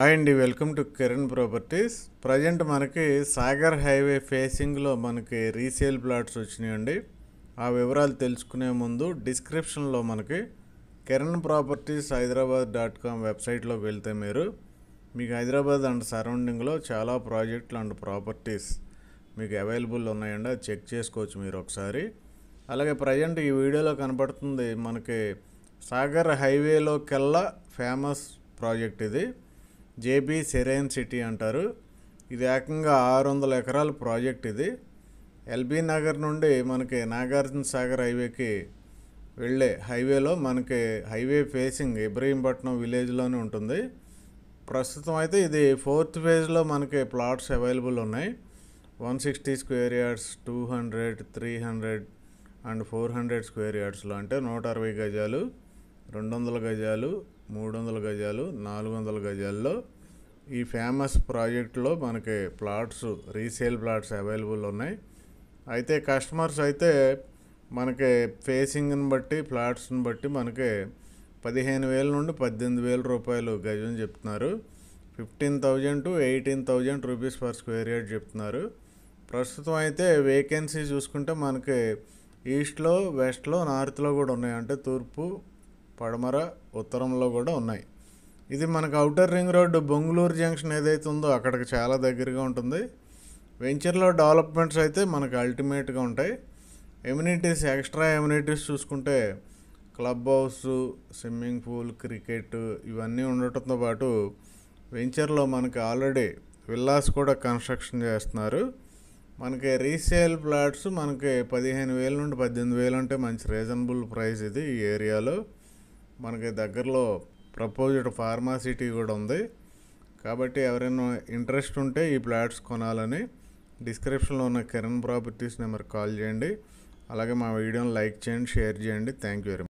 Hi అండి, welcome to Kiran properties. Present మనకి Sagar highway ఫేసింగ్లో మనకి రీసేల్ ప్లాట్స్ వచ్చినాయండి. ఆ వివరాలు తెలుసుకునే ముందు డిస్క్రిప్షన్లో మనకి కిరణ్ ప్రాపర్టీస్ హైదరాబాద్.com వెబ్సైట్లోకి వెళ్తే మీకు హైదరాబాద్ అండ్ సరౌండింగ్లో చాలా ప్రాజెక్టులు అండ్ ప్రాపర్టీస్ మీకు అవైలబుల్ ఉన్నాయండి. అది చెక్ చేసుకోవచ్చు మీరు ఒకసారి. అలాగే ప్రజెంట్ ఈ వీడియోలో కనపడుతుంది మనకి సాగర్ హైవేలోకెల్లా ఫేమస్ ప్రాజెక్ట్ ఇది. జేబీ సెరైన్ సిటీ అంటారు. ఇది ఏకంగా 600 ఎకరాల ప్రాజెక్ట్. ఇది ఎల్బీ నగర్ నుండి మనకి నాగార్జున సాగర్ హైవేకి వెళ్ళే హైవేలో మనకి హైవే ఫేసింగ్ ఇబ్రహీంపట్నం విలేజ్లోనే ఉంటుంది. ప్రస్తుతం అయితే ఇది 4th ఫేజ్లో మనకి ప్లాట్స్ అవైలబుల్ ఉన్నాయి. 160 స్క్వేర్ యార్డ్స్, 200, 300 అండ్ 400 స్క్వేర్ యార్డ్స్లో, అంటే 160 గజాలు, 200 గజాలు, 300 గజాలు, 400 గజాల్లో ఈ ఫేమస్ ప్రాజెక్టులో మనకి ప్లాట్స్, రీసేల్ ప్లాట్స్ అవైలబుల్ ఉన్నాయి. అయితే కస్టమర్స్ అయితే మనకి ఫేసింగ్ని బట్టి, ప్లాట్స్ని బట్టి మనకి 15,000 నుండి 18,000 రూపాయలు గజం చెప్తున్నారు. 15,000 to 18,000 rupees per square yard చెప్తున్నారు. ప్రస్తుతం అయితే వేకెన్సీ చూసుకుంటే మనకి ఈస్ట్లో, వెస్ట్లో, నార్త్లో కూడా ఉన్నాయి. అంటే తూర్పు, పడమర, ఉత్తరంలో కూడా ఉన్నాయి. ఇది మనకు outer ring road Bongulur junction ఏదైతే ఉందో అక్కడికి చాలా దగ్గరగా ఉంటుంది. వెంచర్లో డెవలప్మెంట్స్ అయితే మనకు అల్టిమేట్గా ఉంటాయి. ఎమ్యూనిటీస్, ఎక్స్ట్రా ఎమ్యూనిటీస్ చూసుకుంటే club house, swimming pool, cricket ఇవన్నీ ఉండటంతో పాటు వెంచర్లో మనకి ఆల్రెడీ విల్లాస్ కూడా కన్స్ట్రక్షన్ చేస్తున్నారు. మనకి రీసేల్ ప్లాట్స్ మనకి 15,000 నుండి 18,000 అంటే మంచి రీజనబుల్ ప్రైస్ ఇది. ఈ ఏరియాలో మనకి దగ్గరలో ప్రపోజ్డ్ ఫార్మాసిటీ కూడా ఉంది. కాబట్టి ఎవరైనా ఇంట్రెస్ట్ ఉంటే ఈ ప్లాట్స్ కొనాలని డిస్క్రిప్షన్లో ఉన్న కిరణ్ ప్రాపర్టీస్ నెంబర్కి కాల్ చేయండి. అలాగే మా వీడియోని లైక్ చేయండి, షేర్ చేయండి. Thank you very much.